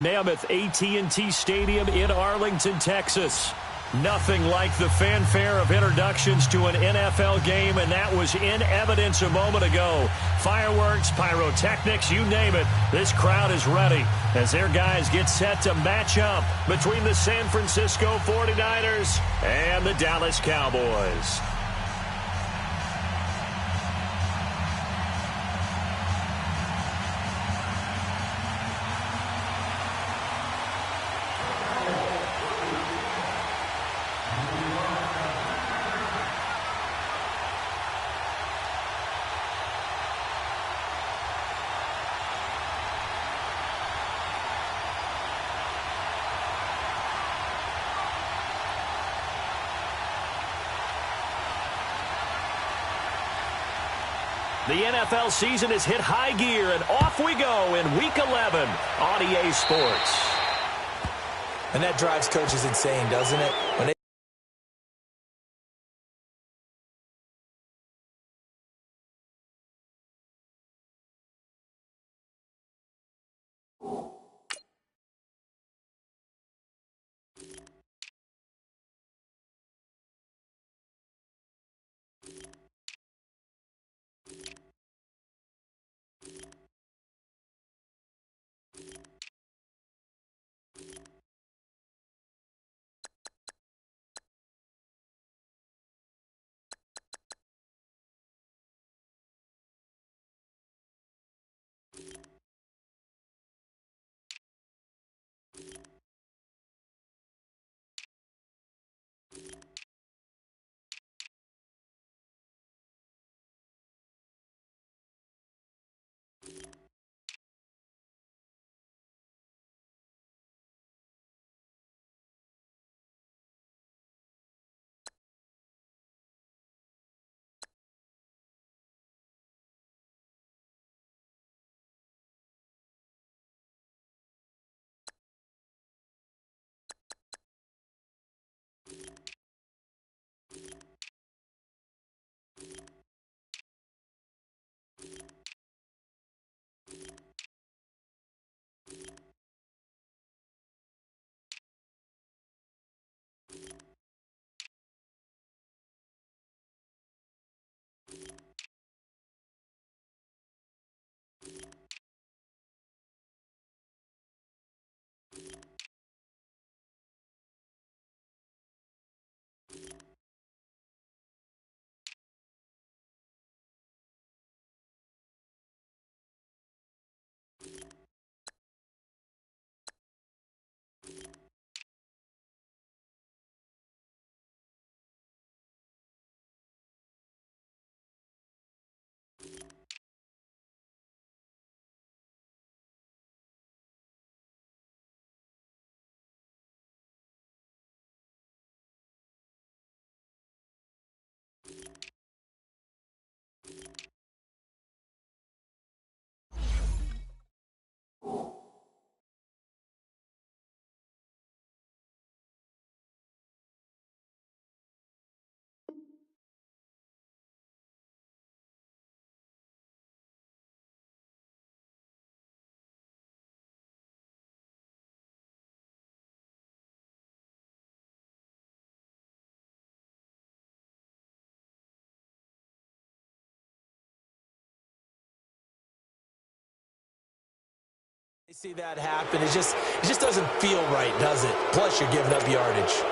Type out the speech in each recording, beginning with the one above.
Mammoth AT&T Stadium in Arlington, Texas. Nothing like the fanfare of introductions to an NFL game, and that was in evidence a moment ago. Fireworks, pyrotechnics, you name it. This crowd is ready as their guys get set to match up between the San Francisco 49ers and the Dallas Cowboys. The NFL season has hit high gear, and off we go in Week 11 on EA Sports. And that drives coaches insane, doesn't it? When they see that happen, it just doesn't feel right, does it? Plus, you're giving up yardage.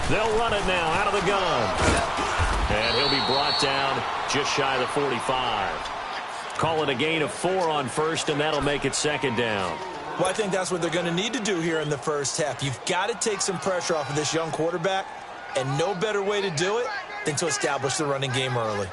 They'll run it now out of the gun. And he'll be brought down just shy of the 45. Call it a gain of 4 on first, and that'll make it second down. Well, I think that's what they're going to need to do here in the first half. You've got to take some pressure off of this young quarterback, and no better way to do it than to establish the running game early.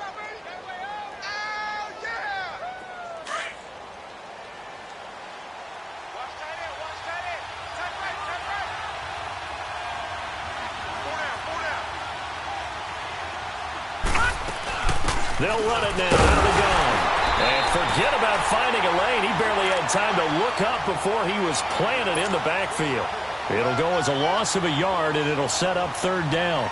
They'll run it now. Out of the gun. And forget about finding a lane. He barely had time to look up before he was planted in the backfield. It'll go as a loss of a yard, and it'll set up third down.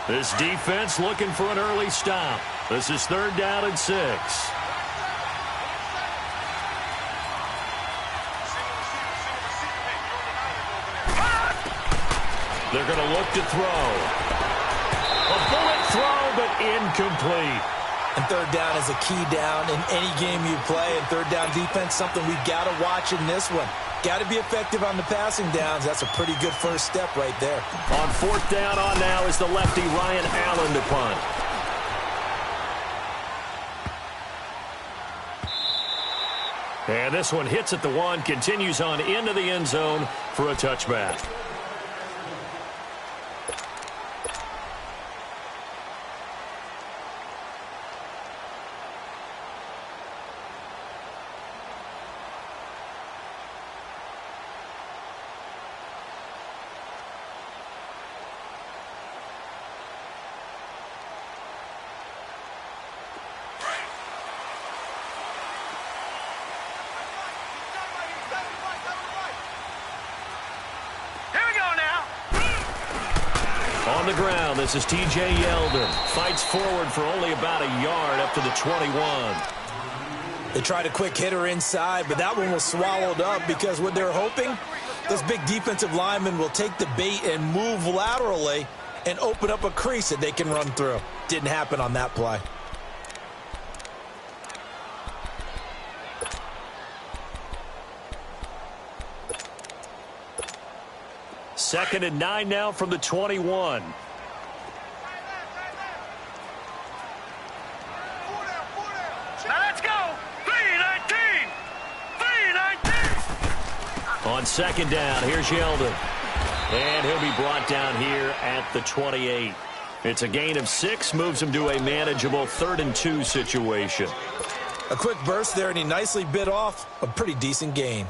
This defense looking for an early stop. This is third down and 6. They're going to look to throw. A bullet throw, but incomplete. And third down is a key down in any game you play. And third down defense, something we've got to watch in this one. Got to be effective on the passing downs. That's a pretty good first step right there. On fourth down on now is the lefty Ryan Allen to punt. And this one hits at the 1, continues on into the end zone for a touchback. On the ground, this is T.J. Yeldon. Fights forward for only about a yard up to the 21. They tried a quick hitter inside, but that one was swallowed up because what they're hoping, this big defensive lineman will take the bait and move laterally and open up a crease that they can run through. Didn't happen on that play. Second and 9 now from the 21. Now let's go. 3-19. 3-19. On second down, here's Yeldon. And he'll be brought down here at the 28. It's a gain of 6, moves him to a manageable 3rd and 2 situation. A quick burst there, and he nicely bit off a pretty decent gain.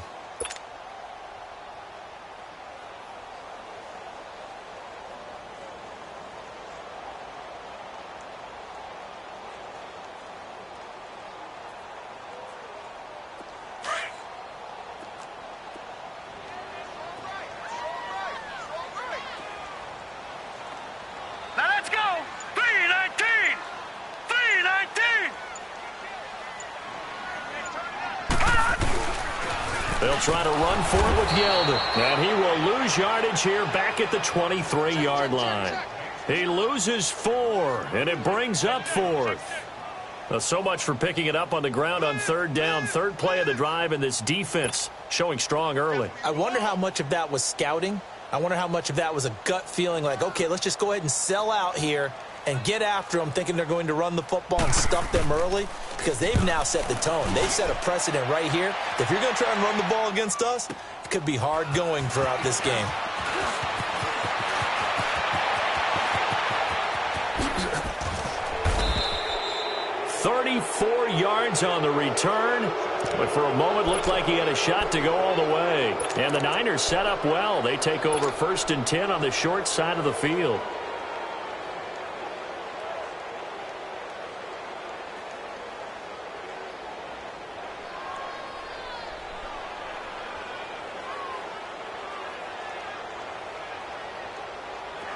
They'll try to run for it with Yeldon. And he will lose yardage here back at the 23-yard line. He loses 4, and it brings up 4th. So much for picking it up on the ground on third down. Third play of the drive, and this defense showing strong early. I wonder how much of that was scouting. I wonder how much of that was a gut feeling like, okay, let's just go ahead and sell out here and get after them, thinking they're going to run the football and stuff them early, because they've now set the tone. They've set a precedent right here. If you're going to try and run the ball against us, it could be hard going throughout this game. $34 yards on the return, but for a moment looked like he had a shot to go all the way. And the Niners set up well. They take over 1st and 10 on the short side of the field.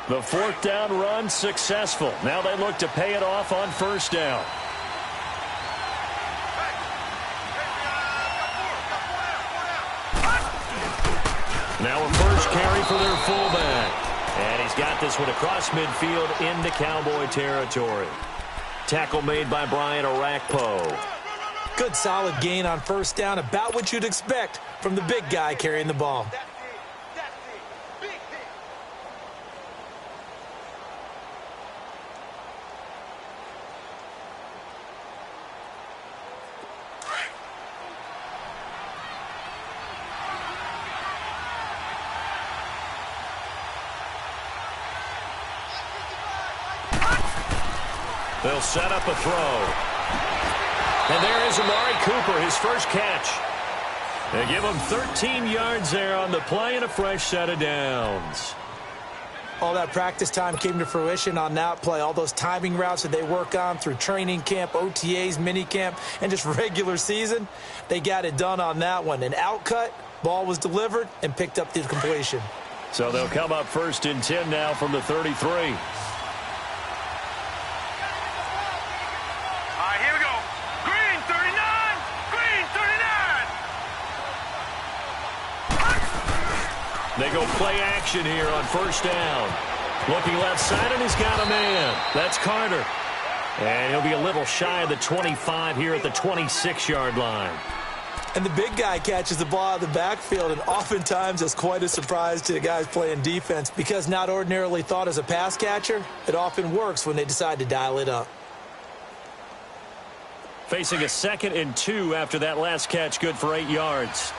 The 4th down run successful. Now they look to pay it off on 1st down. Now a first carry for their fullback. And he's got this one across midfield into Cowboy territory. Tackle made by Brian Orakpo. Good solid gain on 1st down, about what you'd expect from the big guy carrying the ball. They'll set up a throw. And there is Amari Cooper, his first catch. They give him 13 yards there on the play and a fresh set of downs. all that practice time came to fruition on that play. All those timing routes that they work on through training camp, OTAs, mini camp, and just regular season, they got it done on that one. An outcut, ball was delivered, and picked up the completion. So they'll come up 1st and 10 now from the 33. All right, here we go. Green 39, green 39. They go play action here on 1st down. Looking left side, and he's got a man. That's Carter. And he'll be a little shy of the 25 here at the 26-yard line. And the big guy catches the ball out of the backfield, and oftentimes it's quite a surprise to the guys playing defense because not ordinarily thought as a pass catcher, it often works when they decide to dial it up. Facing a 2nd and 2 after that last catch, good for 8 yards.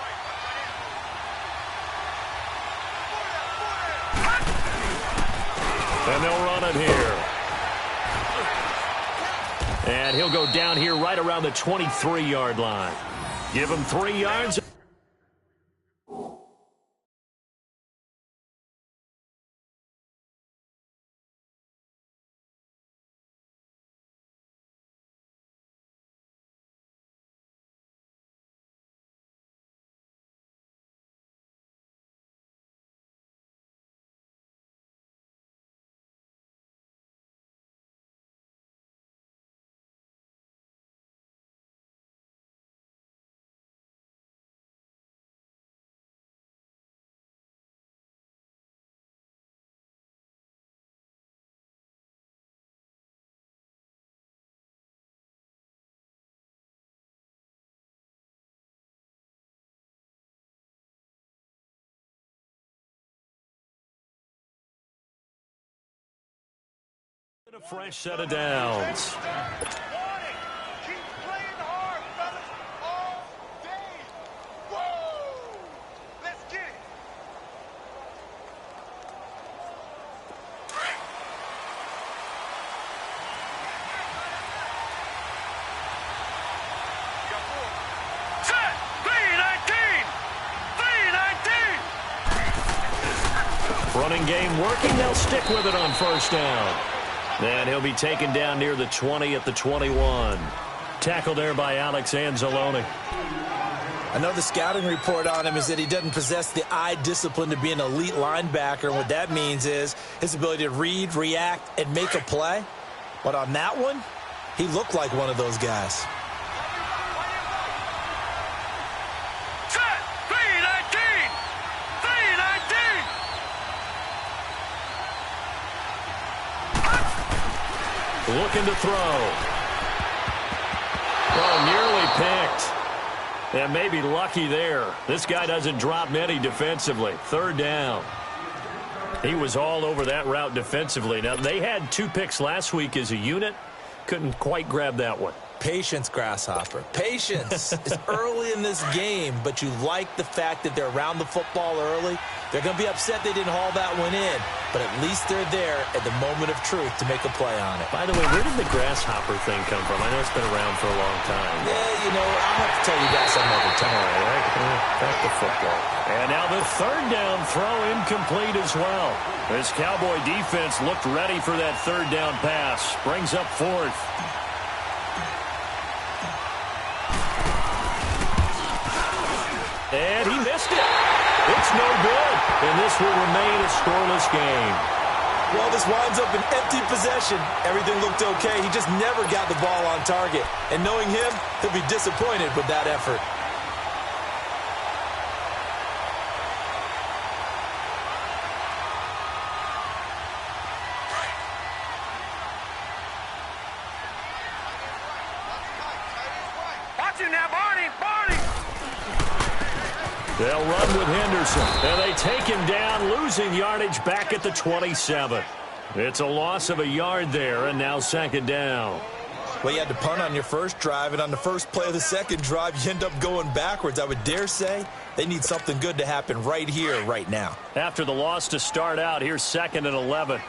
And they'll run it here. And he'll go down here right around the 23-yard line. Give him 3 yards. A fresh set of downs. Keep playing hard, fellas, all day. Whoa! Let's get it. Set! 319! 319! Running game working. They'll stick with it on 1st down. And he'll be taken down near the 20 at the 21. Tackled there by Alex Anzalone. I know the scouting report on him is that he doesn't possess the eye discipline to be an elite linebacker. And what that means is his ability to read, react, and make a play. But on that one, he looked like one of those guys. Set! 319! 319! Looking to throw. Oh, nearly picked. And maybe lucky there. This guy doesn't drop many defensively. 3rd down. He was all over that route defensively. Now, they had 2 picks last week as a unit. Couldn't quite grab that one. Patience, Grasshopper. Patience. It's early in this game, but you like the fact that they're around the football early. They're going to be upset they didn't haul that one in, but at least they're there at the moment of truth to make a play on it. By the way, where did the grasshopper thing come from? I know it's been around for a long time. Yeah, you know, I'll have to tell you guys some other time. All right, back to football. And now the 3rd down throw incomplete as well. This Cowboy defense looked ready for that 3rd down pass. Brings up 4th. And he missed it. It's no good. And this will remain a scoreless game. Well, this winds up an empty possession. Everything looked okay. He just never got the ball on target. And knowing him, he'll be disappointed with that effort. Watch him now, Barney! Barney! They'll run with Henderson. And they take him down, losing yardage back at the 27. It's a loss of a yard there, and now 2nd down. Well, you had to punt on your first drive, and on the first play of the second drive, you end up going backwards. I would dare say they need something good to happen right here, right now. After the loss to start out, here's 2nd and 11.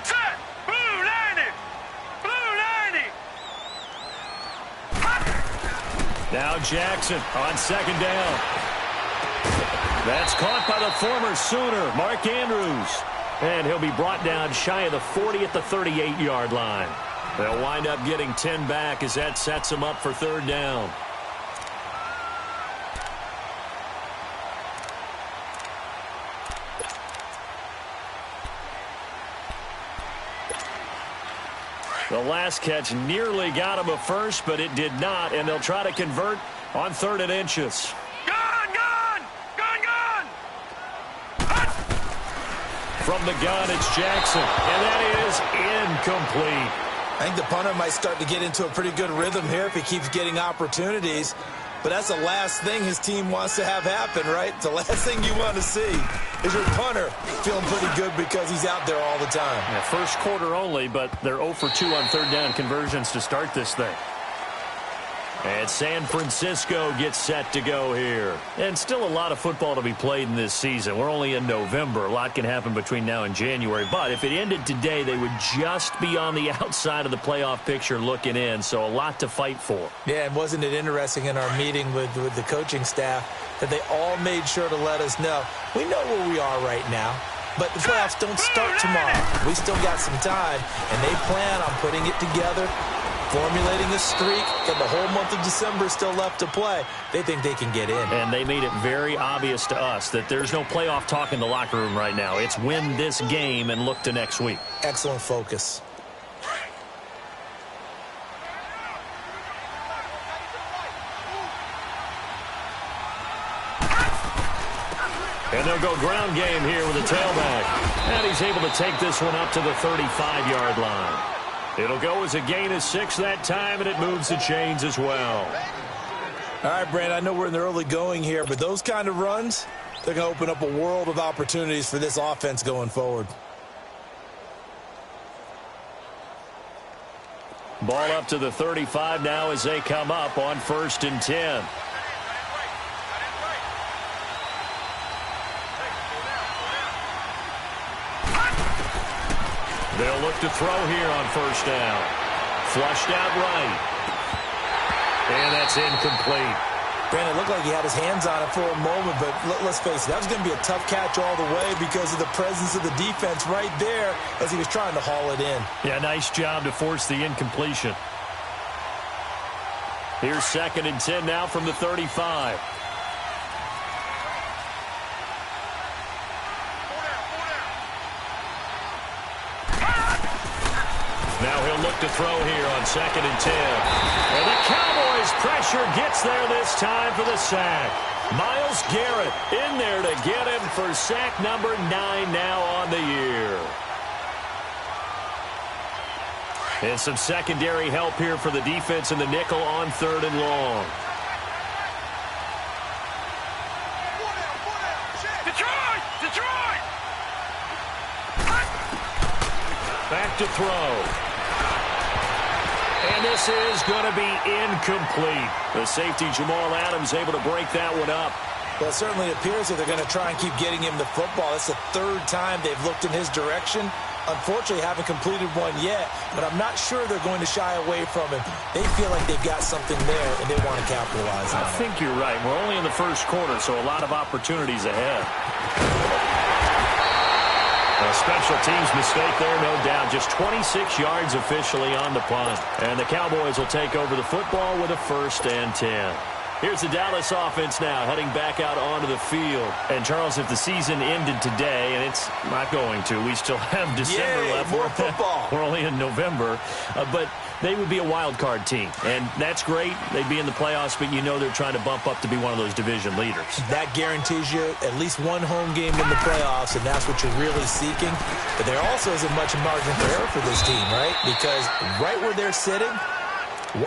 Set! Blue 90! Blue 90! Now Jackson on 2nd down. That's caught by the former Sooner, Mark Andrews. And he'll be brought down shy of the 40 at the 38-yard line. They'll wind up getting 10 back as that sets them up for third down. The last catch nearly got him a first, but it did not, and they'll try to convert on 3rd and inches. From the gun, it's Jackson, and that is incomplete. I think the punter might start to get into a pretty good rhythm here if he keeps getting opportunities. But that's the last thing his team wants to have happen, right? The last thing you want to see is your punter feeling pretty good because he's out there all the time. Yeah, first quarter only, but they're 0 for 2 on third down conversions to start this thing. And San Francisco gets set to go here. And still a lot of football to be played in this season. We're only in November. A lot can happen between now and January. But if it ended today, they would just be on the outside of the playoff picture looking in. So a lot to fight for. Yeah, and wasn't it interesting in our meeting with the coaching staff that they all made sure to let us know, we know where we are right now, but the playoffs don't start tomorrow. We still got some time, and they plan on putting it together, formulating a streak, and the whole month of December is still left to play. They think they can get in. And they made it very obvious to us that there's no playoff talk in the locker room right now. It's win this game and look to next week. Excellent focus. And they'll go ground game here with a tailback. And he's able to take this one up to the 35-yard line. It'll go as a gain of 6 that time, and it moves the chains as well. All right, Brand, I know we're in the early going here, but those kind of runs, they're going to open up a world of opportunities for this offense going forward. Ball up to the 35 now as they come up on 1st and 10. They'll look to throw here on 1st down. Flushed out right. And that's incomplete. Brandon, it looked like he had his hands on it for a moment, but let's face it, that was going to be a tough catch all the way because of the presence of the defense right there as he was trying to haul it in. Yeah, nice job to force the incompletion. Here's 2nd and 10 now from the 35. Now he'll look to throw here on 2nd and 10. And the Cowboys' pressure gets there this time for the sack. Myles Garrett in there to get him for sack number 9 now on the year. And some secondary help here for the defense in the nickel on 3rd and long. Detroit! Back to throw. And this is going to be incomplete. The safety, Jamal Adams, able to break that one up. Well, it certainly appears that they're going to try and keep getting him the football. That's the 3rd time they've looked in his direction. Unfortunately, haven't completed one yet, but I'm not sure they're going to shy away from him. They feel like they've got something there, and they want to capitalize on it. I think you're right. We're only in the 1st quarter, so a lot of opportunities ahead. A special teams mistake there, no doubt. Just 26 yards officially on the punt. And the Cowboys will take over the football with a 1st and 10. Here's the Dallas offense now, heading back out onto the field. And, Charles, if the season ended today, and it's not going to, we still have December left. More football. We're only in November. But they would be a wild card team. And that's great. They'd be in the playoffs, but you know they're trying to bump up to be one of those division leaders. That guarantees you at least one home game in the playoffs, and that's what you're really seeking. But there also isn't much margin for error for this team, right? Because right where they're sitting,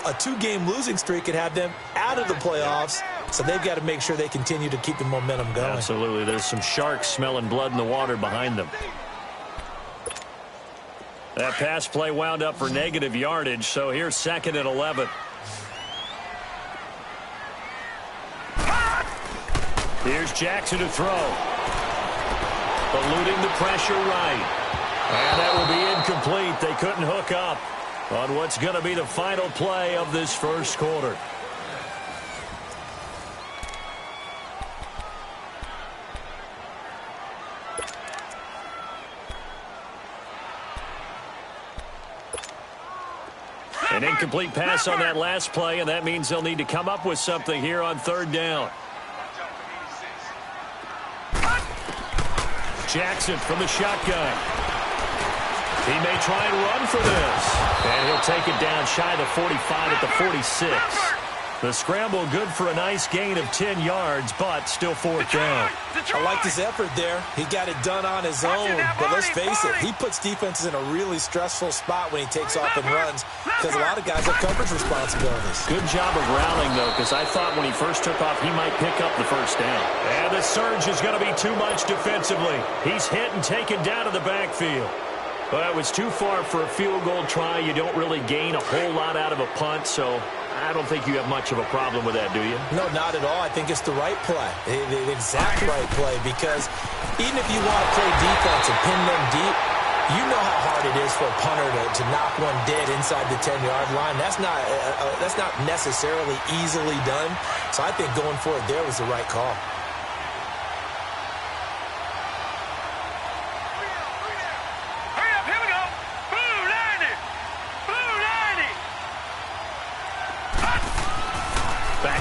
a 2-game losing streak could have them out of the playoffs, so they've got to make sure they continue to keep the momentum going. Absolutely. There's some sharks smelling blood in the water behind them. That pass play wound up for negative yardage, so here's 2nd and 11. Here's Jackson to throw. Eluding the pressure right. And that will be incomplete. They couldn't hook up on what's going to be the final play of this 1st quarter. An incomplete pass on that last play, and that means they'll need to come up with something here on third down. Jackson from the shotgun. He may try and run for this. And he'll take it down shy of the 45 at the 46. The scramble good for a nice gain of 10 yards, but still fourth down. I like his effort there. He got it done on his own. But let's face it, he puts defenses in a really stressful spot when he takes off and runs because a lot of guys have coverage responsibilities. Good job of rallying, though, because I thought when he first took off, he might pick up the first down. And the surge is going to be too much defensively. He's hit and taken down to the backfield. Well, it was too far for a field goal try. You don't really gain a whole lot out of a punt, so I don't think you have much of a problem with that, do you? No, not at all. I think it's the right play, the exact right play, because even if you want to play defense and pin them deep, you know how hard it is for a punter to knock one dead inside the 10-yard line. That's not necessarily easily done. So I think going for it there was the right call.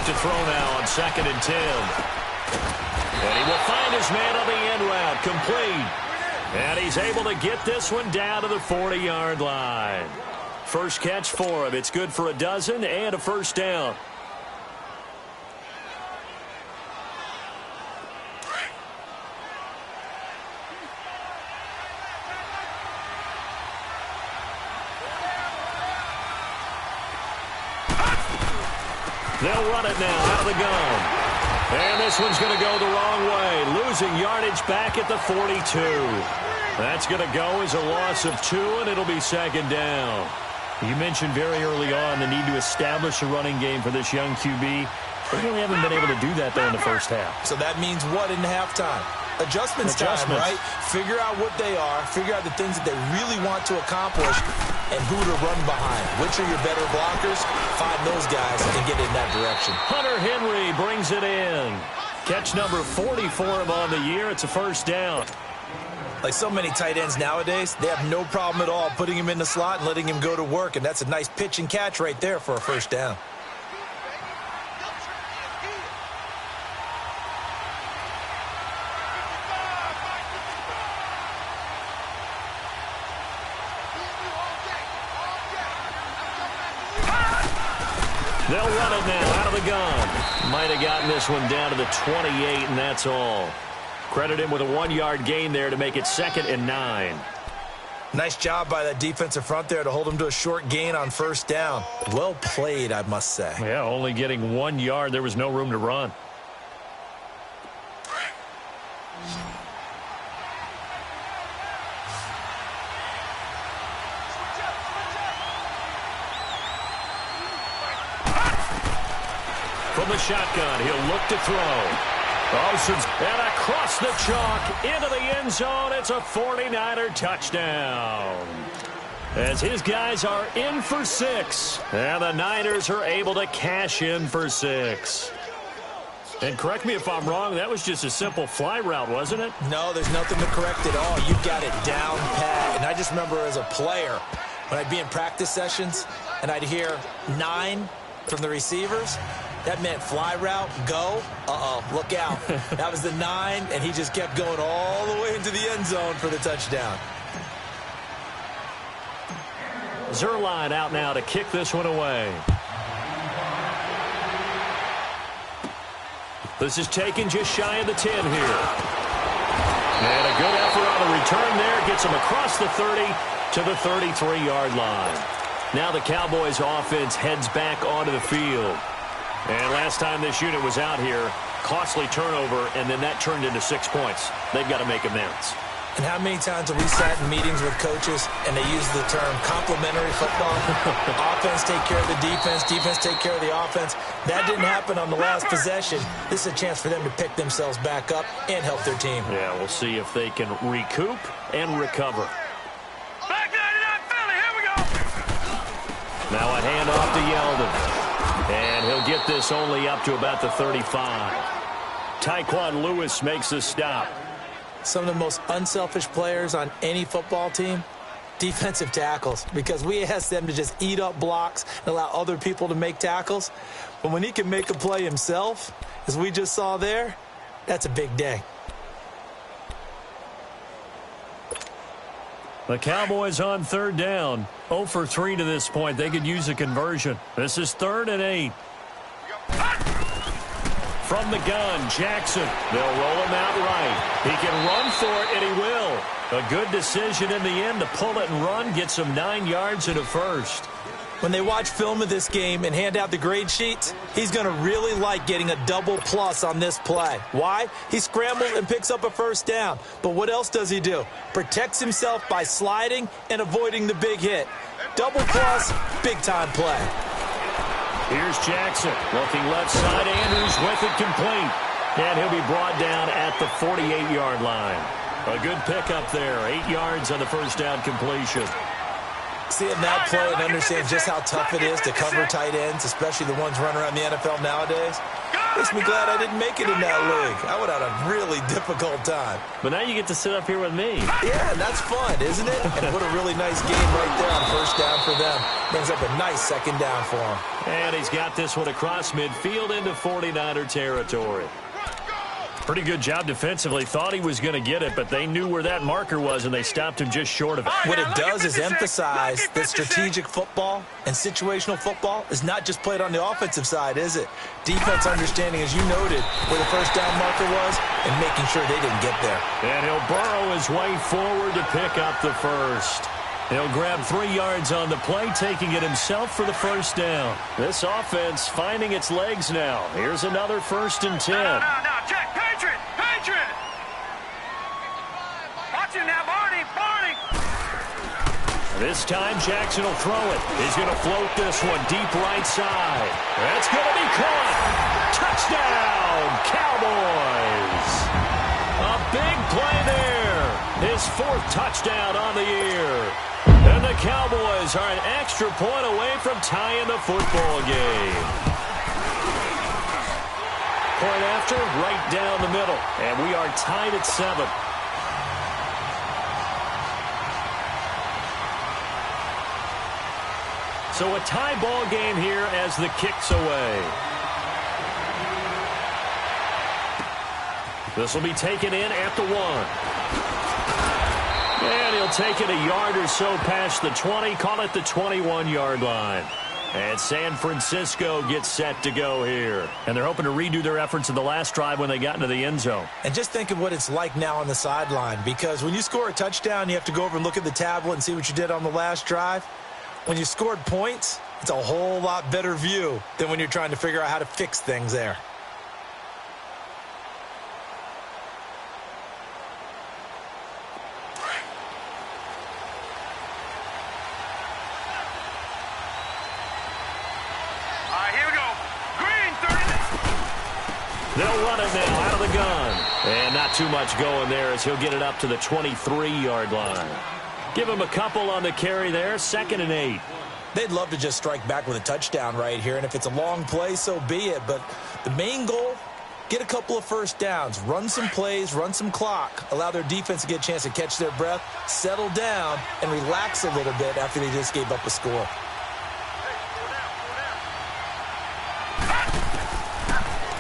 Throw now on 2nd and 10. And he will find his man on the end route, complete. And he's able to get this one down to the 40-yard line. First catch for him. It's good for a dozen and a first down. They'll run it now out of the gun. And this one's going to go the wrong way. Losing yardage back at the 42. That's going to go as a loss of 2, and it'll be second down. You mentioned very early on the need to establish a running game for this young QB. They really haven't been able to do that, though, in the first half. So that means what in halftime? Adjustments time, right? Figure out what they are, figure out the things that they really want to accomplish, and who to run behind. Which are your better blockers? Find those guys and get in that direction. Hunter Henry brings it in. Catch number 40 for him on the year. It's a first down. Like so many tight ends nowadays, they have no problem at all putting him in the slot and letting him go to work, and that's a nice pitch and catch right there for a first down. They'll run it now out of the gun. Might have gotten this one down to the 28, and that's all. Credit him with a 1-yard gain there to make it 2nd and 9. Nice job by that defensive front there to hold him to a short gain on first down. Well played, I must say. Yeah, only getting 1 yard. There was no room to run. From the shotgun, he'll look to throw. Olsen's and across the chalk into the end zone. It's a 49er touchdown. As his guys are in for 6. And the Niners are able to cash in for 6. And correct me if I'm wrong, that was just a simple fly route, wasn't it? No, there's nothing to correct at all. You got it down pat. And I just remember as a player, when I'd be in practice sessions, and I'd hear 9 from the receivers, that meant fly route, go, look out. That was the 9, and he just kept going all the way into the end zone for the touchdown. Zerline out now to kick this one away. This is taken just shy of the 10 here. And a good effort on the return there. Gets him across the 30 to the 33-yard line. Now the Cowboys offense heads back onto the field. And last time this unit was out here, costly turnover, and then that turned into 6 points. They've got to make amends. And how many times have we sat in meetings with coaches and they use the term complementary football? Offense take care of the defense, defense take care of the offense. That didn't happen on the last possession. This is a chance for them to pick themselves back up and help their team. Yeah, we'll see if they can recoup and recover. Back 99 Philly, here we go. Now a handoff to Yeldon. And he'll get this only up to about the 35. Tyquan Lewis makes the stop. Some of the most unselfish players on any football team Defensive tackles, because we ask them to just eat up blocks and allow other people to make tackles. But when he can make a play himself, as we just saw there, that's a big day. The Cowboys on third down. 0 for 3 to this point. They could use a conversion. This is 3rd and 8. From the gun, Jackson. They'll roll him out right. He can run for it, and he will. A good decision in the end to pull it and run, gets him 9 yards and a first. When they watch film of this game and hand out the grade sheets, he's going to really like getting a double plus on this play. Why? He scrambles and picks up a first down. But what else does he do? Protects himself by sliding and avoiding the big hit. Double plus, big-time play. Here's Jackson. Looking left side, Andrews with it complete. And he'll be brought down at the 48-yard line. A good pickup there. 8 yards on the first down completion. Seeing that play and understand just how tough it is to cover tight ends, especially the ones running around the NFL nowadays, makes me glad I didn't make it in that league. I would have had a really difficult time. But now you get to sit up here with me. Yeah, and that's fun, isn't it? And what a really nice game right there on first down for them. Brings up a nice second down for him. And he's got this one across midfield into 49er territory. Pretty good job defensively. Thought he was going to get it, but they knew where that marker was, and they stopped him just short of it. What it does is emphasize that strategic football and situational football is not just played on the offensive side, is it? Defense understanding, as you noted, where the first down marker was and making sure they didn't get there. And he'll burrow his way forward to pick up the first. He'll grab 3 yards on the play, taking it himself for the first down. This offense finding its legs now. Here's another 1st and 10. No, check. Patriot! Watch it now, Barney! This time Jackson will throw it. He's going to float this one deep right side. That's going to be caught. Touchdown, Cowboys. A big play there. His 4th touchdown on the year. And the Cowboys are an extra point away from tying the football game. Point after, right down the middle. And we are tied at 7. So a tie ball game here as the kick's away. This will be taken in at the 1. And he'll take it a yard or so past the 20, call it the 21-yard line. And San Francisco gets set to go here. And they're hoping to redo their efforts in the last drive when they got into the end zone. And just think of what it's like now on the sideline, because when you score a touchdown, you have to go over and look at the tablet and see what you did on the last drive. When you scored points, it's a whole lot better view than when you're trying to figure out how to fix things there. They'll run it now out of the gun. And not too much going there as he'll get it up to the 23-yard line. Give him a couple on the carry there, 2nd and 8. They'd love to just strike back with a touchdown right here, and if it's a long play, so be it. But the main goal, get a couple of first downs, run some plays, run some clock, allow their defense to get a chance to catch their breath, settle down, and relax a little bit after they just gave up a score.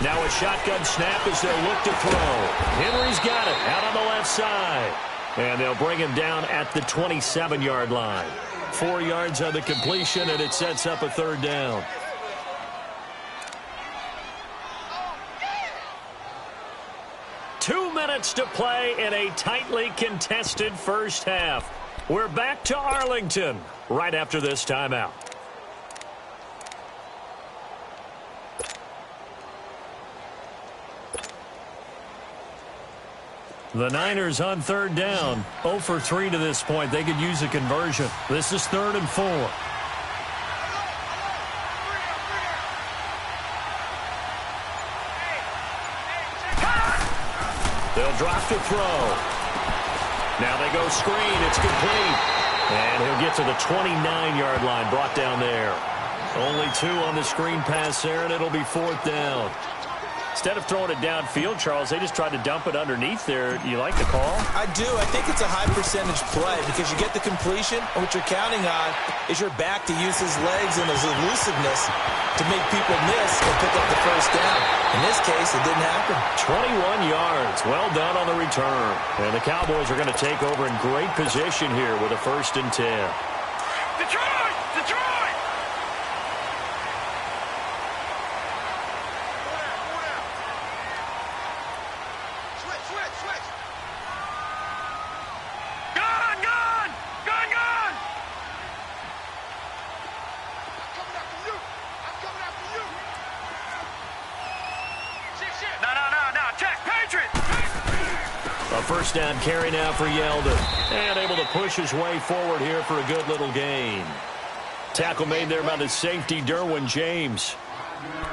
Now a shotgun snap as they'll look to throw. Henry's got it out on the left side. And they'll bring him down at the 27-yard line. 4 yards on the completion, and it sets up a 3rd down. Two minutes to play in a tightly contested first half. We're back to Arlington right after this timeout. The Niners on 3rd down. 0 for 3 to this point. They could use a conversion. This is 3rd and 4. They'll drop to throw. Now they go screen. It's complete. And he'll get to the 29-yard line. Brought down there. Only 2 on the screen pass there, and it'll be 4th down. Instead of throwing it downfield, Charles, they just tried to dump it underneath there. You like the call? I do. I think it's a high percentage play because you get the completion, and what you're counting on is your back to use his legs and his elusiveness to make people miss and pick up the first down. In this case, it didn't happen. 21 yards. Well done on the return. And the Cowboys are going to take over in great position here with a 1st and 10. Detroit! Detroit! Switch! Gun! I'm coming after you! No. Check, Patriot! A 1st down carry now for Yeldon. And able to push his way forward here for a good little gain. Tackle made there by the safety, Derwin James.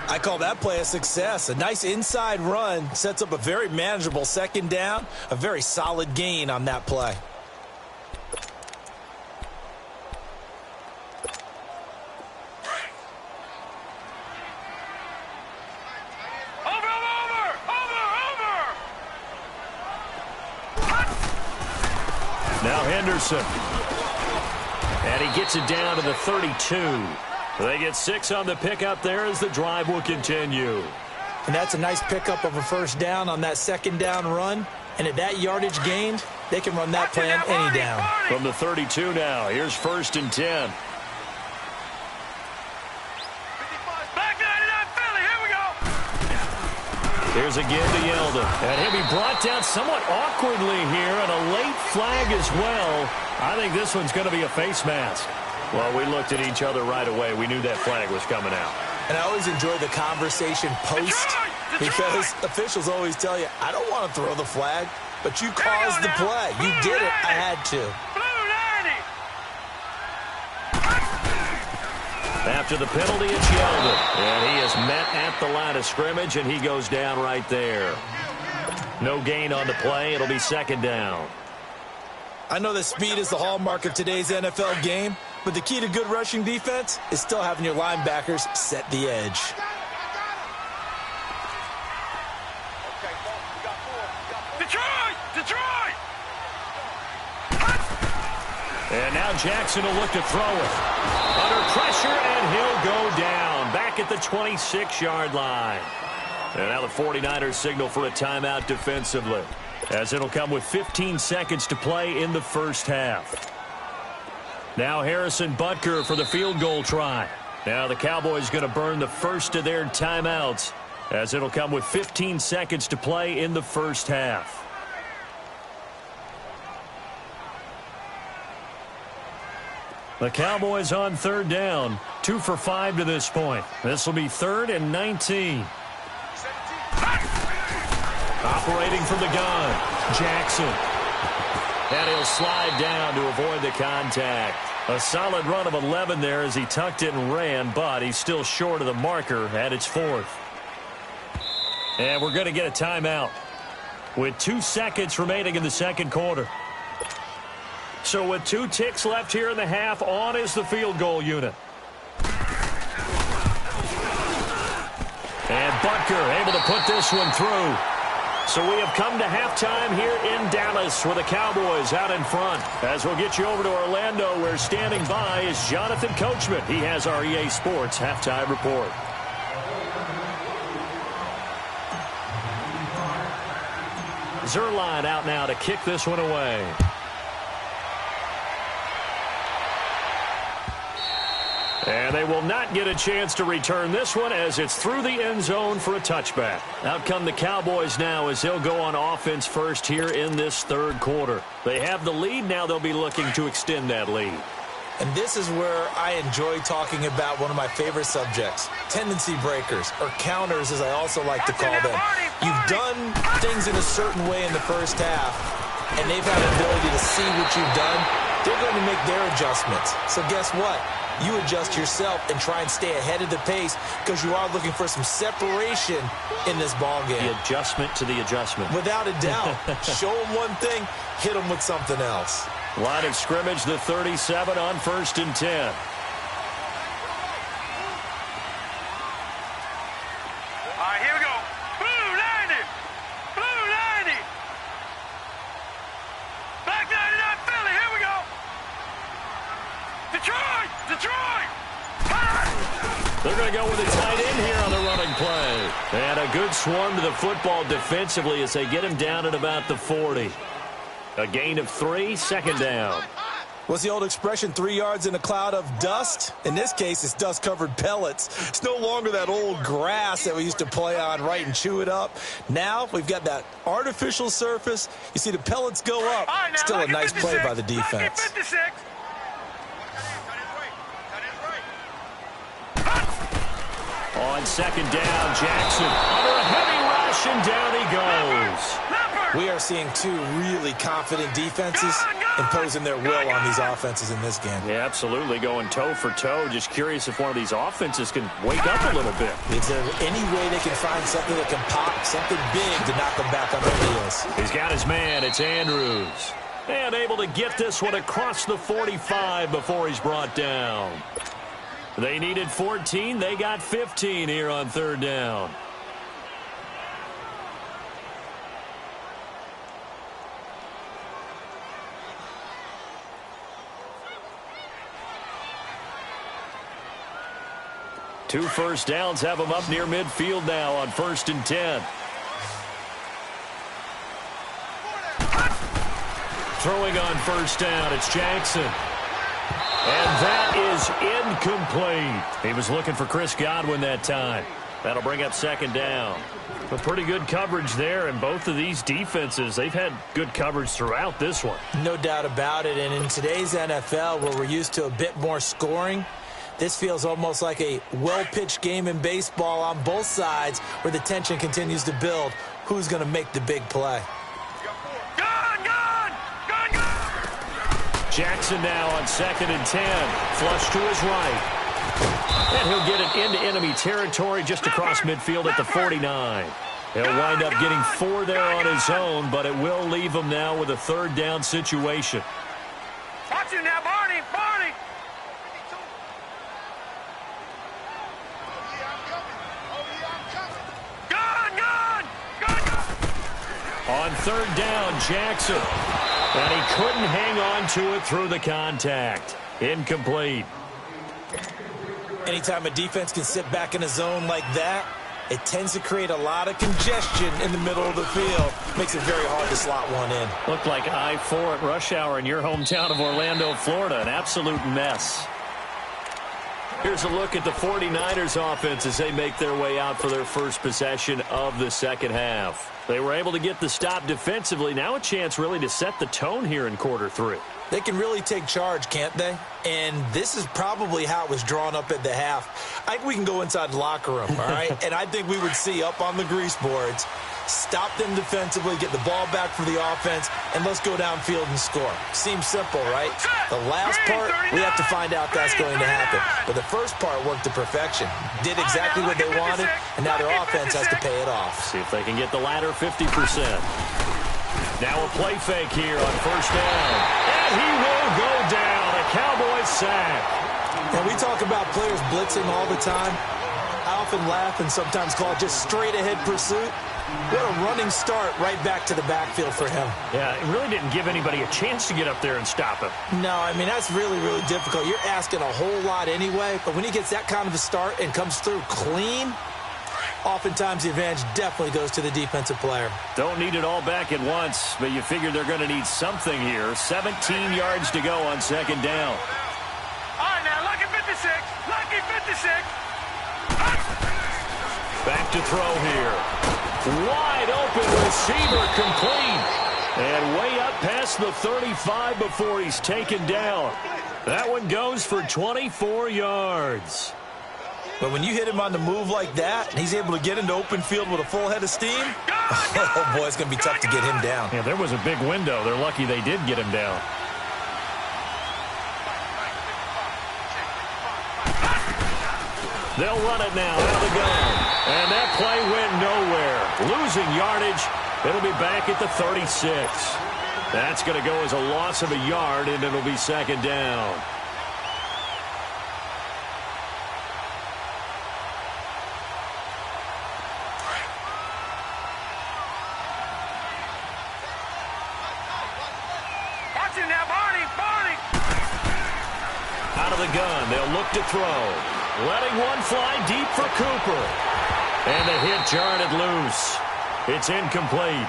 I call that play a success. A nice inside run sets up a very manageable 2nd down. A very solid gain on that play. Now Henderson. And he gets it down to the 32. They get 6 on the pickup there as the drive will continue. And that's a nice pickup of a 1st down on that 2nd down run. And at that yardage gained, they can run that play on any down. From the 32 now, here's 1st and 10. Here's again to Yeldon. And he'll be brought down somewhat awkwardly here, and a late flag as well. I think this one's going to be a face mask. Well, we looked at each other right away. We knew that flag was coming out. And I always enjoy the conversation post because officials always tell you, I don't want to throw the flag, but you caused the play. You did it. I had to. After the penalty, it's Yeldon. And he is met at the line of scrimmage, and he goes down right there. No gain on the play. It'll be 2nd down. I know that speed is the hallmark of today's NFL game, but the key to good rushing defense is still having your linebackers set the edge. Detroit! And now Jackson will look to throw it. Under pressure, and he'll go down. Back at the 26-yard line. And now the 49ers signal for a timeout defensively, as it'll come with 15 seconds to play in the 1st half. Now Harrison Butker for the field goal try. Now the Cowboys going to burn the first of their timeouts, as it'll come with 15 seconds to play in the 1st half. The Cowboys on 3rd down, 2 for 5 to this point. This will be 3rd and 19. Operating from the gun, Jackson. And he'll slide down to avoid the contact. A solid run of 11 there as he tucked it and ran, but he's still short of the marker at its 4th. And we're going to get a timeout with 2 seconds remaining in the 2nd quarter. So with 2 ticks left here in the half, on is the field goal unit. And Butker able to put this one through. So we have come to halftime here in Dallas with the Cowboys out in front. As we'll get you over to Orlando, where standing by is Jonathan Coachman. He has our EA Sports halftime report. Zuerlein out now to kick this one away. And they will not get a chance to return this one, as it's through the end zone for a touchback. Out come the Cowboys now, as they'll go on offense first here in this 3rd quarter. They have the lead. Now they'll be looking to extend that lead. And this is where I enjoy talking about one of my favorite subjects, tendency breakers, or counters as I also like to call them. You've done things in a certain way in the 1st half, and they've had the ability to see what you've done. They're going to make their adjustments. So guess what? You adjust yourself and try and stay ahead of the pace, because you are looking for some separation in this ball game. The adjustment to the adjustment. Without a doubt. Show them one thing, hit them with something else. Line of scrimmage, the 37 on 1st and 10. All right, here we go. Boom! And a good swarm to the football defensively as they get him down at about the 40. A gain of 3, second down. What's the old expression, 3 yards in a cloud of dust? In this case, it's dust-covered pellets. It's no longer that old grass that we used to play on, right, and chew it up. Now we've got that artificial surface. You see the pellets go up. Still a nice play by the defense. On second down, Jackson under a heavy rush, and down he goes. We are seeing 2 really confident defenses imposing their will on these offenses in this game. Yeah, absolutely, going toe for toe. Just curious if one of these offenses can wake up a little bit. Is there any way they can find something that can pop, something big to knock them back on their heels? He's got his man. It's Andrews. And able to get this one across the 45 before he's brought down. They needed 14. They got 15 here on third down. Two first downs have them up near midfield now on 1st and 10. Throwing on first down, it's Jackson. And that is incomplete. He was looking for Chris Godwin that time. That'll bring up second down. But pretty good coverage there, and both of these defenses, they've had good coverage throughout this one. No doubt about it, and in today's NFL, where we're used to a bit more scoring, this feels almost like a well-pitched game in baseball on both sides where the tension continues to build. Who's going to make the big play? Jackson now on 2nd and 10. Flush to his right. And he'll get it into enemy territory just across midfield at the 49. He'll wind up getting 4 there on his own, but it will leave him now with a third down situation. Watch it now, Barney! Barney! On third down, Jackson. And he couldn't hang on to it through the contact. Incomplete. Anytime a defense can sit back in a zone like that, it tends to create a lot of congestion in the middle of the field. Makes it very hard to slot one in. Looked like I-4 at rush hour in your hometown of Orlando, Florida. An absolute mess. Here's a look at the 49ers offense as they make their way out for their first possession of the second half. They were able to get the stop defensively. Now a chance really to set the tone here in quarter 3. They can really take charge, can't they? And this is probably how it was drawn up at the half. I think we can go inside the locker room, all right? And I think we would see up on the grease boards, stop them defensively, get the ball back for the offense, and let's go downfield and score. Seems simple, right? The last part, we have to find out that's going to happen. But the first part worked to perfection. Did exactly what they wanted, and now their offense has to pay it off. See if they can get the latter 50%. Now a play fake here on first down. And he will go down. A Cowboys sack. And we talk about players blitzing all the time. I often laugh and sometimes call it just straight-ahead pursuit. What a running start right back to the backfield for him. Yeah, it really didn't give anybody a chance to get up there and stop him. No, I mean, that's really, really difficult. You're asking a whole lot anyway, but when he gets that kind of a start and comes through clean, oftentimes the advantage definitely goes to the defensive player. Don't need it all back at once, but you figure they're going to need something here. 17 yards to go on second down. All right, now, lucky 56. Lucky 56. Back to throw here. Wide open receiver complete. And way up past the 35 before he's taken down. That one goes for 24 yards. But when you hit him on the move like that, and he's able to get into open field with a full head of steam, oh, boy, it's going to be tough to get him down. Yeah, there was a big window. They're lucky they did get him down. They'll run it now out of the gun. And that play went nowhere. Losing yardage. It'll be back at the 36. That's going to go as a loss of a yard, and it'll be second down. Watch it now, Barney. Barney. Out of the gun. They'll look to throw. Letting one fly deep for Cooper. And the hit jarred it loose. It's incomplete.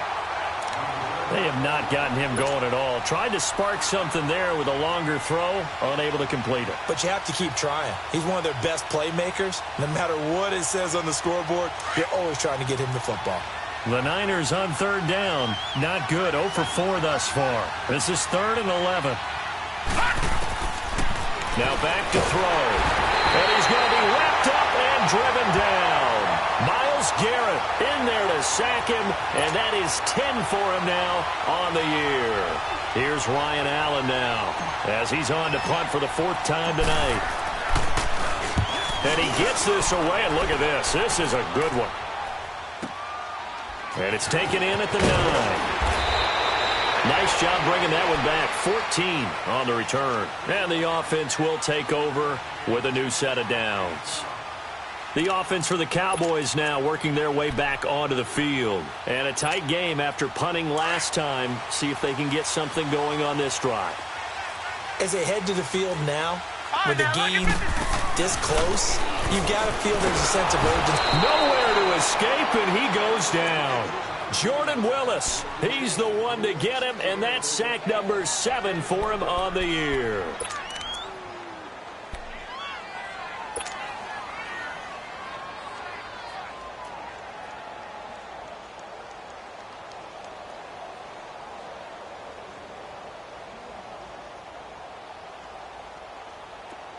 They have not gotten him going at all. Tried to spark something there with a longer throw, unable to complete it. But you have to keep trying. He's one of their best playmakers. No matter what it says on the scoreboard, you're always trying to get him the football. The Niners on third down. Not good. 0 for 4 thus far. This is 3rd and 11. Now back to throw. And he's going to be wrapped up and driven down. Myles Garrett in there to sack him, and that is 10 for him now on the year. Here's Ryan Allen now as he's on to punt for the 4th time tonight. And he gets this away, and look at this. This is a good one. And it's taken in at the 9. Nice job bringing that one back. 14 on the return. And the offense will take over with a new set of downs. The offense for the Cowboys now working their way back onto the field. And a tight game after punting last time. See if they can get something going on this drive. As they head to the field now, with the game this close, you've got to feel there's a sense of urgency. Nowhere to escape, and he goes down. Jordan Willis, he's the one to get him, and that's sack number 7 for him on the year.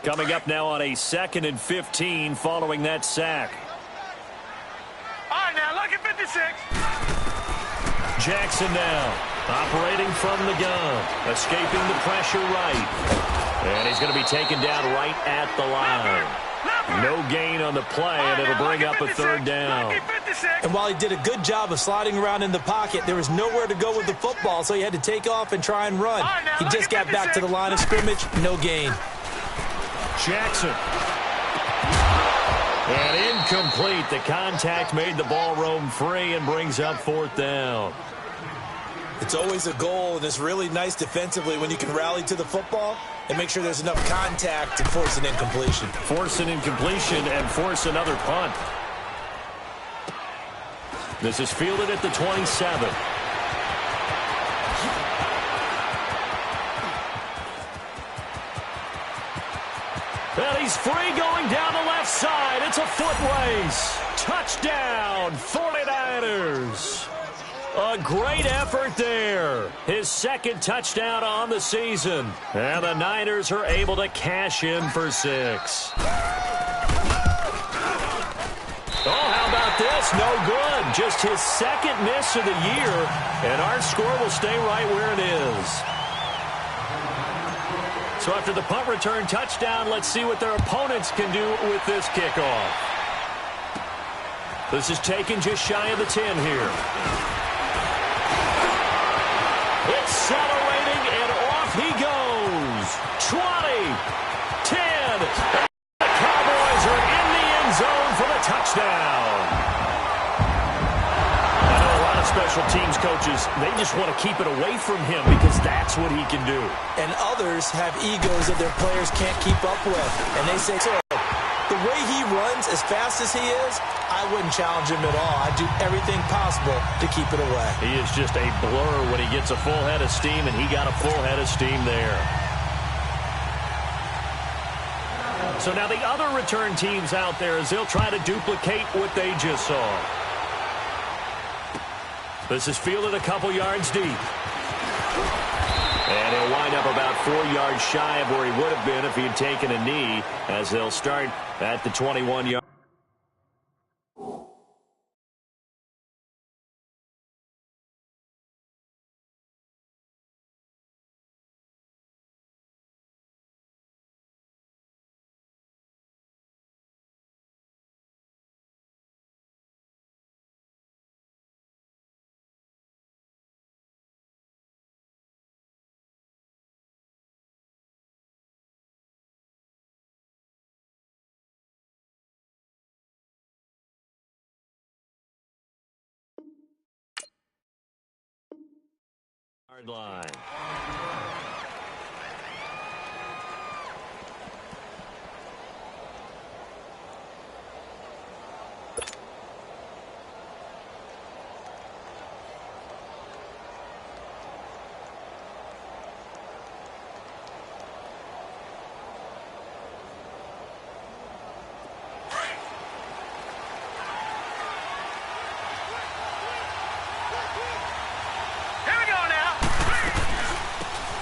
Coming up now on a 2nd and 15 following that sack. All right, now, look at 56. Jackson now operating from the gun, escaping the pressure right. And he's going to be taken down right at the line. No gain on the play, and it'll bring up a 3rd down. And while he did a good job of sliding around in the pocket, there was nowhere to go with the football, so he had to take off and try and run. He just got back to the line of scrimmage, no gain. Jackson. And incomplete. The contact made the ball roam free and brings up 4th down. It's always a goal, and it's really nice defensively when you can rally to the football and make sure there's enough contact to force an incompletion. Force an incompletion and force another punt. This is fielded at the 27. And he's free going down the left side. It's a foot race. Touchdown, 49ers. A great effort there. His 2nd touchdown on the season. And the Niners are able to cash in for 6. Oh, how about this? No good. Just his 2nd miss of the year. And our score will stay right where it is. So after the punt return touchdown, let's see what their opponents can do with this kickoff. This is taken just shy of the 10 here. Accelerating, and off he goes. 20, 10. The Cowboys are in the end zone for the touchdown. I know a lot of special teams coaches, they just want to keep it away from him because that's what he can do. And others have egos that their players can't keep up with. And they say, so the way he runs as fast as he is, I wouldn't challenge him at all. I'd do everything possible to keep it away. He is just a blur when he gets a full head of steam, and he got a full head of steam there. So now the other return teams out there as they'll try to duplicate what they just saw. This is fielded a couple yards deep. And he'll wind up about 4 yards shy of where he would have been if he had taken a knee, as they'll start at the 21-yard. Line.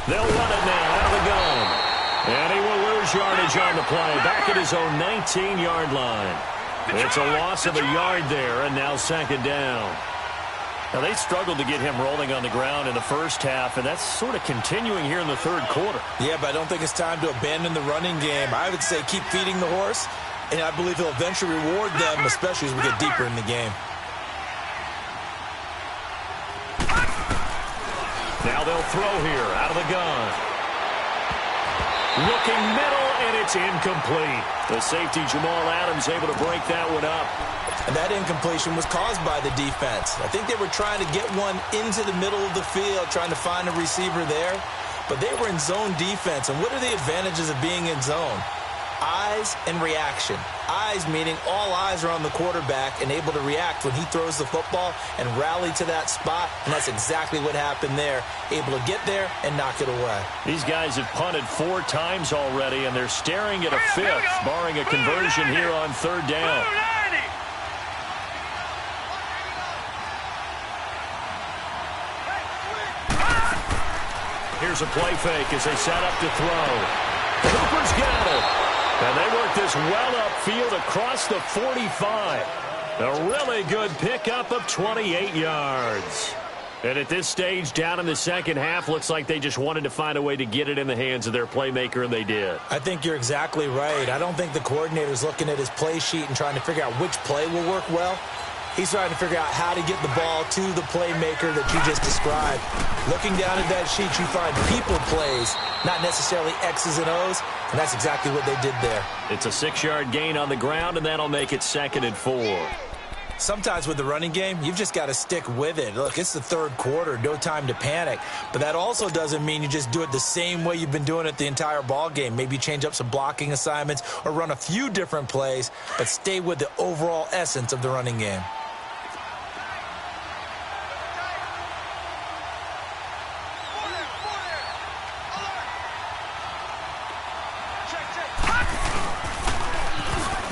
They'll run it now out of the gun. And he will lose yardage on the play. Back at his own 19-yard line. It's a loss of a yard there, and now second down. Now, they struggled to get him rolling on the ground in the first half, and that's sort of continuing here in the third quarter. Yeah, but I don't think it's time to abandon the running game. I would say keep feeding the horse, and I believe he'll eventually reward them, especially as we get deeper in the game. Now they'll throw here out of the gun. Looking middle, and it's incomplete. The safety, Jamal Adams, able to break that one up. And that incompletion was caused by the defense. I think they were trying to get one into the middle of the field, trying to find a receiver there. But they were in zone defense. And what are the advantages of being in zone? Eyes and reaction. Eyes meaning all eyes are on the quarterback and able to react when he throws the football and rally to that spot. And that's exactly what happened there. Able to get there and knock it away. These guys have punted 4 times already, and they're staring at a 5th, barring a conversion here on third down. Here's a play fake as they set up to throw. Cooper's got it. And they work this well upfield across the 45. A really good pickup of 28 yards. And at this stage, down in the second half, looks like they just wanted to find a way to get it in the hands of their playmaker, and they did. I think you're exactly right. I don't think the coordinator's looking at his play sheet and trying to figure out which play will work well. He's trying to figure out how to get the ball to the playmaker that you just described. Looking down at that sheet, you find people plays, not necessarily X's and O's, and that's exactly what they did there. It's a 6-yard gain on the ground, and that'll make it 2nd and 4. Sometimes with the running game, you've just got to stick with it. Look, it's the third quarter, no time to panic. But that also doesn't mean you just do it the same way you've been doing it the entire ball game. Maybe change up some blocking assignments or run a few different plays, but stay with the overall essence of the running game.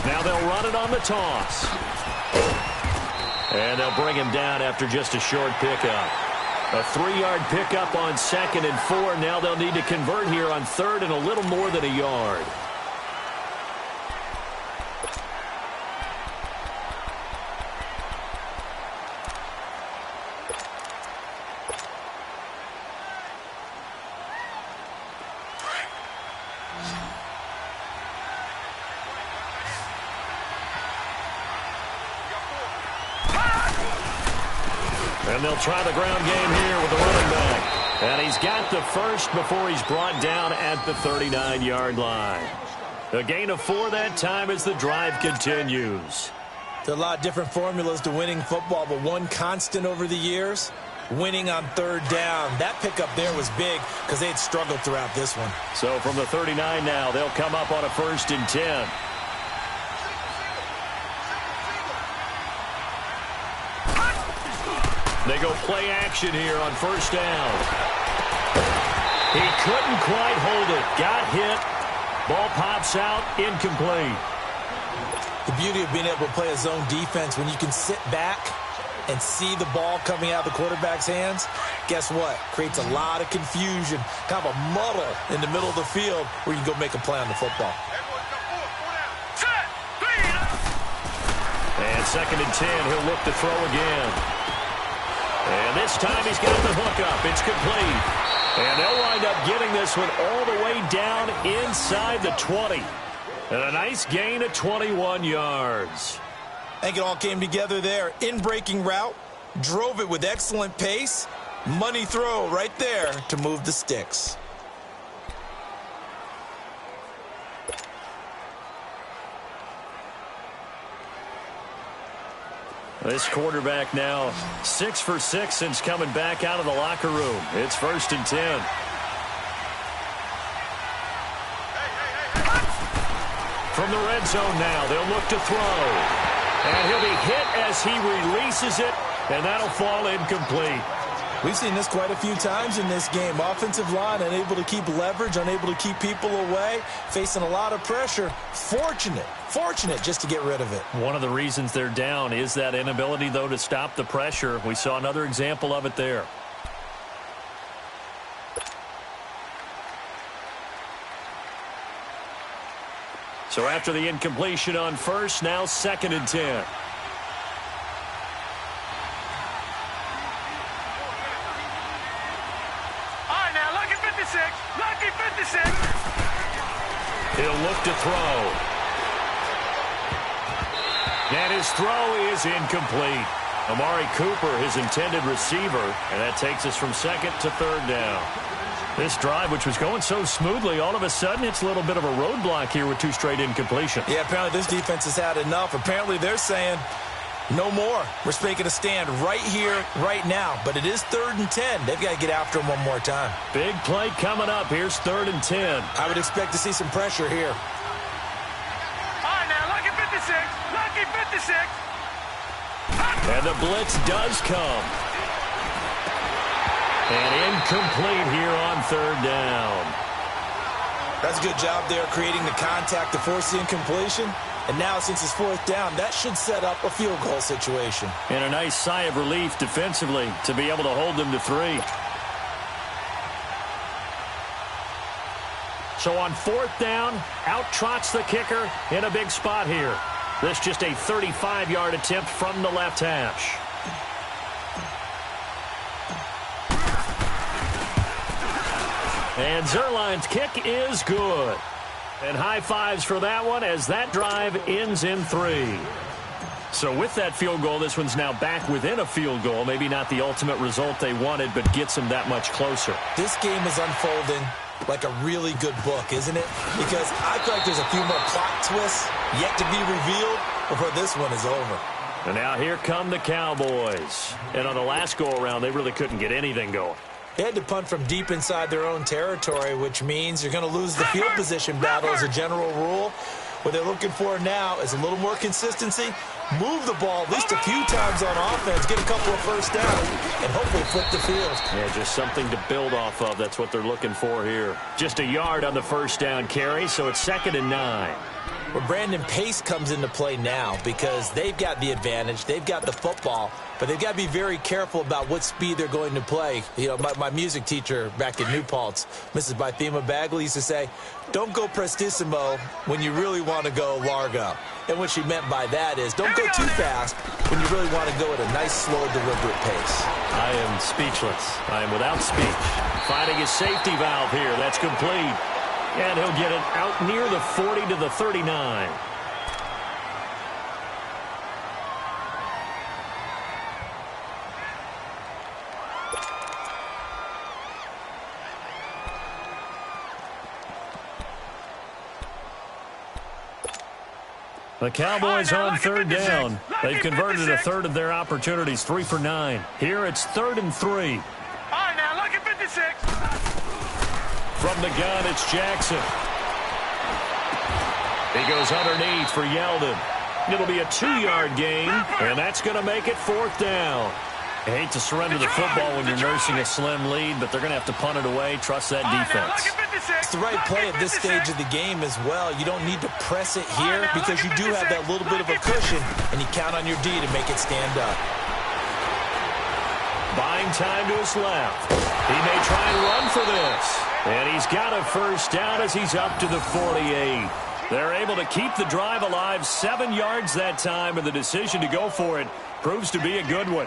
Now they'll run it on the toss. And they'll bring him down after just a short pickup. A 3-yard pickup on 2nd and 4. Now they'll need to convert here on 3rd and a little more than a yard. And they'll try the ground game here with the running back. And he's got the first before he's brought down at the 39-yard line. A gain of 4 that time as the drive continues. There are a lot of different formulas to winning football, but one constant over the years, winning on 3rd down. That pickup there was big because they had struggled throughout this one. So from the 39 now, they'll come up on a 1st and 10. They go play action here on 1st down. He couldn't quite hold it. Got hit. Ball pops out. Incomplete. The beauty of being able to play a zone defense when you can sit back and see the ball coming out of the quarterback's hands, guess what? Creates a lot of confusion, kind of a muddle in the middle of the field where you can go make a play on the football. And 2nd and 10, he'll look to throw again. And this time he's got the hook up. It's complete. And they'll wind up getting this one all the way down inside the 20. And a nice gain of 21 yards. I think it all came together there. In-breaking route, drove it with excellent pace. Money throw right there to move the sticks. This quarterback now 6 for 6 since coming back out of the locker room. It's 1st and 10. From the red zone now, they'll look to throw. And he'll be hit as he releases it, and that'll fall incomplete. We've seen this quite a few times in this game. Offensive line unable to keep leverage, unable to keep people away, facing a lot of pressure. Fortunate just to get rid of it. One of the reasons they're down is that inability, though, to stop the pressure. We saw another example of it there. So after the incompletion on first, now 2nd and 10. All right, now, lucky 56. Lucky 56. He'll look to throw. And his throw is incomplete. Amari Cooper, his intended receiver, and that takes us from 2nd to 3rd down. This drive, which was going so smoothly, all of a sudden it's a little bit of a roadblock here with 2 straight incompletions. Yeah, apparently this defense has had enough. Apparently they're saying no more. We're making a stand right here, right now. But it is 3rd and 10. They've got to get after him one more time. Big play coming up. Here's 3rd and 10. I would expect to see some pressure here. All right, now, lucky 56. Lucky 56. And the blitz does come. And incomplete here on 3rd down. That's a good job there creating the contact to force the incompletion. And now since it's 4th down, that should set up a field goal situation. And a nice sigh of relief defensively to be able to hold them to 3. So on 4th down, out trots the kicker in a big spot here. This just a 35-yard attempt from the left hash. And Zuerlein's kick is good. And high fives for that one as that drive ends in 3. So with that field goal, this one's now back within a field goal. Maybe not the ultimate result they wanted, but gets them that much closer. This game is unfolding like a really good book, isn't it? Because I feel like there's a few more plot twists yet to be revealed before this one is over. And now here come the Cowboys. And on the last go-around, they really couldn't get anything going. They had to punt from deep inside their own territory, which means you're going to lose the field position battle as a general rule. What they're looking for now is a little more consistency, move the ball at least a few times on offense, get a couple of first downs, and hopefully flip the field. Yeah, just something to build off of. That's what they're looking for here. Just a yard on the first down carry, so it's 2nd and 9. Well, Brandon, pace comes into play now because they've got the advantage. They've got the football, but they've got to be very careful about what speed they're going to play. You know, my music teacher back in New Paltz, Mrs. Bythema Bagley, used to say, don't go prestissimo when you really want to go largo. And what she meant by that is don't go too fast when you really want to go at a nice, slow, deliberate pace. I am speechless. I am without speech. Finding his safety valve here. That's complete. And he'll get it out near the 40 to the 39. The Cowboys on 3rd down. They've converted a third of their opportunities, 3 for 9. Here it's 3rd and 3. All right, now, lucky 56. From the gun, it's Jackson. He goes underneath for Yeldon. It'll be a 2-yard gain, and that's going to make it 4th down. I hate to surrender the football when you're nursing a slim lead, but they're going to have to punt it away, trust that defense. It's the right play at this stage of the game as well. You don't need to press it here because you do have that little bit of a cushion, and you count on your D to make it stand up. Buying time to his left. He may try and run for this. And he's got a first down as he's up to the 48. They're able to keep the drive alive, 7 yards that time, and the decision to go for it proves to be a good one.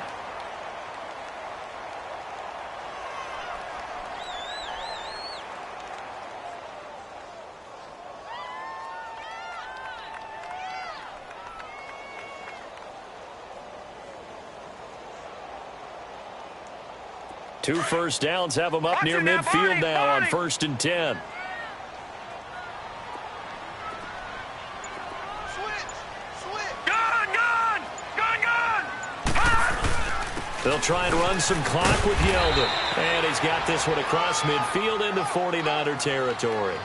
Two first downs have them up near midfield now on 1st and 10. They'll try and run some clock with Yeldon. And he's got this one across midfield into 49er territory.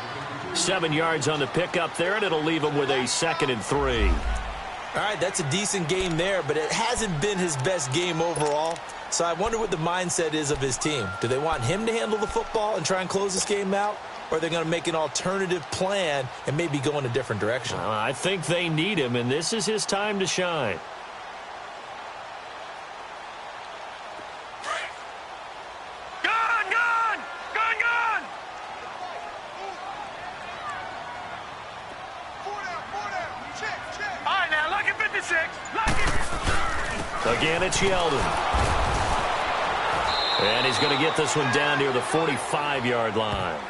7 yards on the pickup there, and it'll leave him with a 2nd and 3. All right, that's a decent game there, but it hasn't been his best game overall. So I wonder what the mindset is of his team. Do they want him to handle the football and try and close this game out? Or are they going to make an alternative plan and maybe go in a different direction? I think they need him, and this is his time to shine. again, it's Yeldon. And he's going to get this one down near the 45-yard line.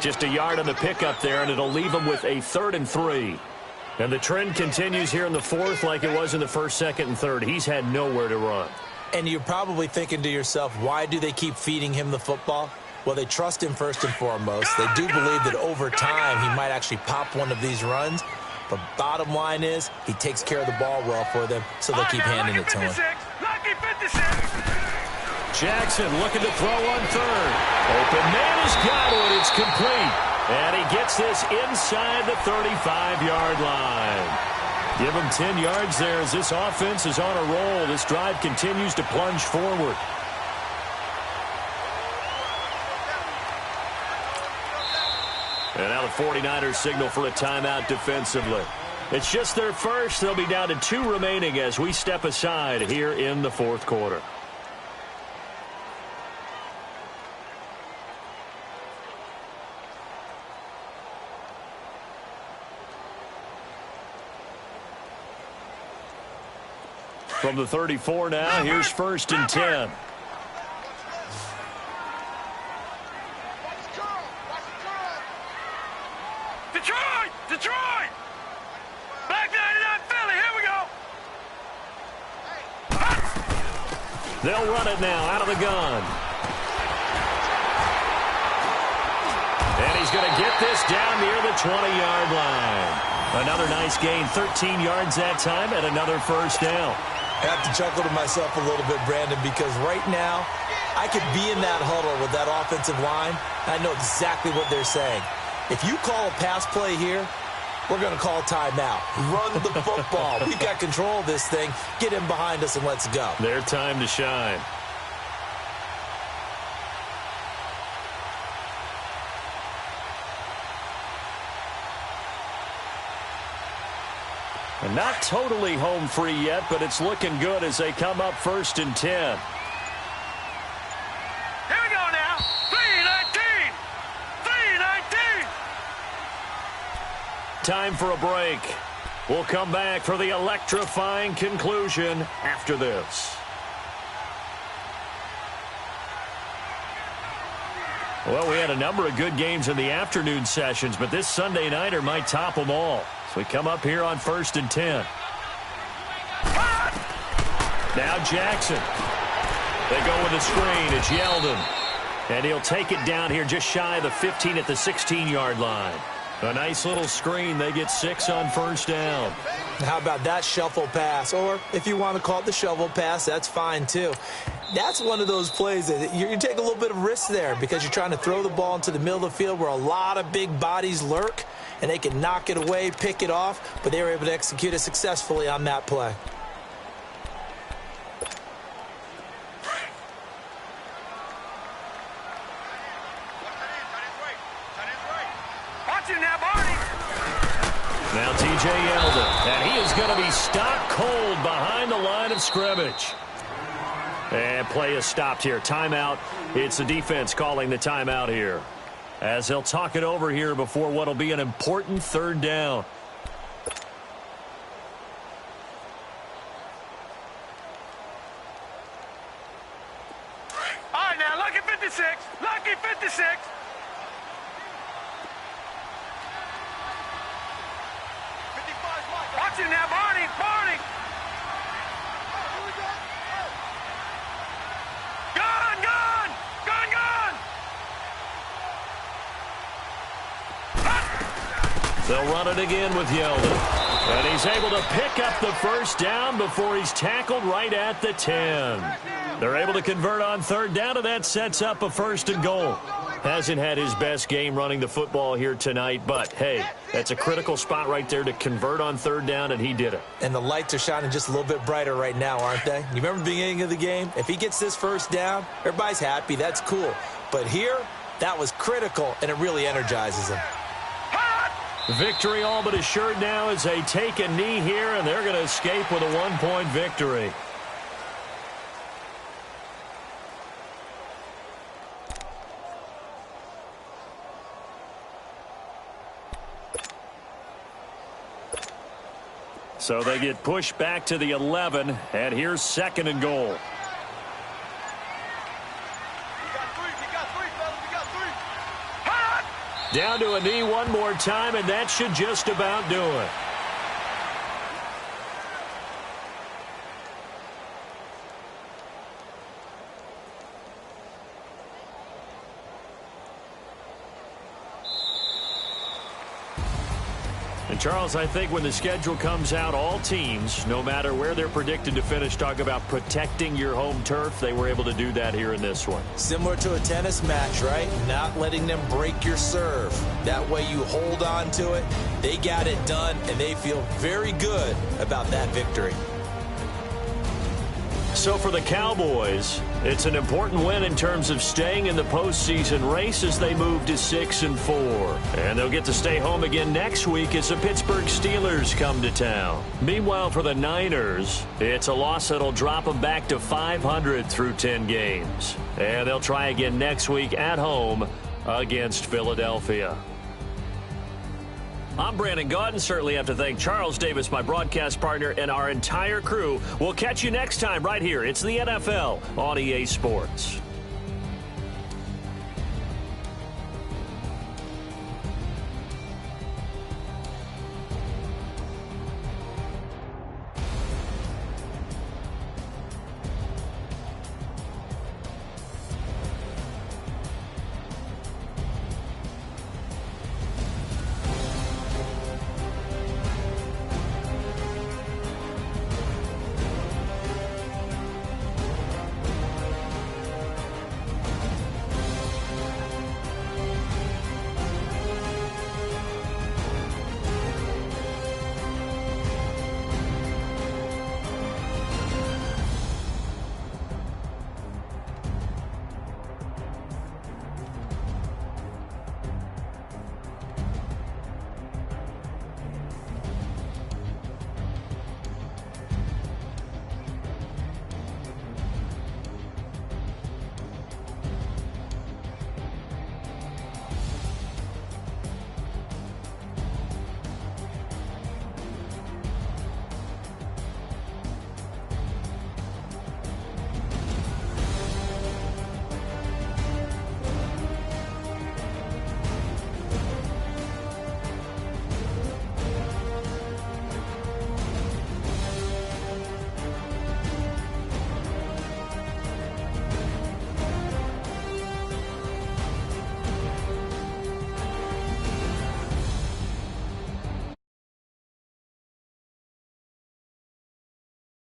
Just a yard on the pickup there, and it'll leave him with a 3rd and 3. And the trend continues here in the 4th like it was in the 1st, 2nd, and 3rd. He's had nowhere to run. And you're probably thinking to yourself, why do they keep feeding him the football? Well, they trust him first and foremost. They do believe that over time he might actually pop one of these runs. But bottom line is he takes care of the ball well for them, so they'll keep handing it to him. Lucky 56. Jackson looking to throw on 3rd. Open man has got it. It's complete. And he gets this inside the 35-yard line. Give him 10 yards there as this offense is on a roll. This drive continues to plunge forward. And now the 49ers signal for a timeout defensively. It's just their first. They'll be down to 2 remaining as we step aside here in the 4th quarter. From the 34 now, here's 1st and 10. Detroit! Back 99 Philly, here we go! They'll run it now out of the gun. And he's going to get this down near the 20-yard line. Another nice gain, 13 yards that time, and another 1st down. I have to chuckle to myself a little bit, Brandon, because right now I could be in that huddle with that offensive line. I know exactly what they're saying. If you call a pass play here, we're going to call timeout. Run the football. We've got control of this thing. Get him behind us and let's go. Their time to shine. And not totally home free yet, but it's looking good as they come up 1st and 10. Here we go now. 3:19. 3:19. Time for a break. We'll come back for the electrifying conclusion after this. Well, we had a number of good games in the afternoon sessions, but this Sunday nighter might top them all. So we come up here on 1st and 10. Now Jackson. They go with a screen. It's Yeldon. And he'll take it down here just shy of the 15 at the 16-yard line. A nice little screen. They get 6 on 1st down. How about that shuffle pass? Or if you want to call it the shovel pass, that's fine too. That's one of those plays that you take a little bit of risk there because you're trying to throw the ball into the middle of the field where a lot of big bodies lurk, and they can knock it away, pick it off, but they were able to execute it successfully on that play. Now T.J. Yeldon, and he is going to be stopped cold behind the line of scrimmage. And play is stopped here. Timeout. It's the defense calling the timeout here, as they'll talk it over here before what will be an important 3rd down. All right, now, lucky 56. Lucky 56. Watch him now, Barney. Barney. Gun, gun. Gun, gun. They'll run it again with Yeldon. And he's able to pick up the 1st down before he's tackled right at the 10. They're able to convert on 3rd down, and that sets up a 1st and goal. Hasn't had his best game running the football here tonight, but, hey, that's a critical spot right there to convert on 3rd down, and he did it. And the lights are shining just a little bit brighter right now, aren't they? You remember the beginning of the game? If he gets this 1st down, everybody's happy. That's cool. But here, that was critical, and it really energizes him. Victory all but assured now as they take a knee here, and they're going to escape with a 1-point victory. So they get pushed back to the 11, and here's 2nd and goal. Down to a knee one more time, and that should just about do it. And, Charles, I think when the schedule comes out, all teams, no matter where they're predicted to finish, talk about protecting your home turf. They were able to do that here in this one. Similar to a tennis match, right? Not letting them break your serve. That way you hold on to it. They got it done, and they feel very good about that victory. So for the Cowboys, it's an important win in terms of staying in the postseason race as they move to 6-4. And they'll get to stay home again next week as the Pittsburgh Steelers come to town. Meanwhile, for the Niners, it's a loss that'll drop them back to 500 through 10 games. And they'll try again next week at home against Philadelphia. I'm Brandon Gaudin. Certainly have to thank Charles Davis, my broadcast partner, and our entire crew. We'll catch you next time right here. It's the NFL on EA Sports.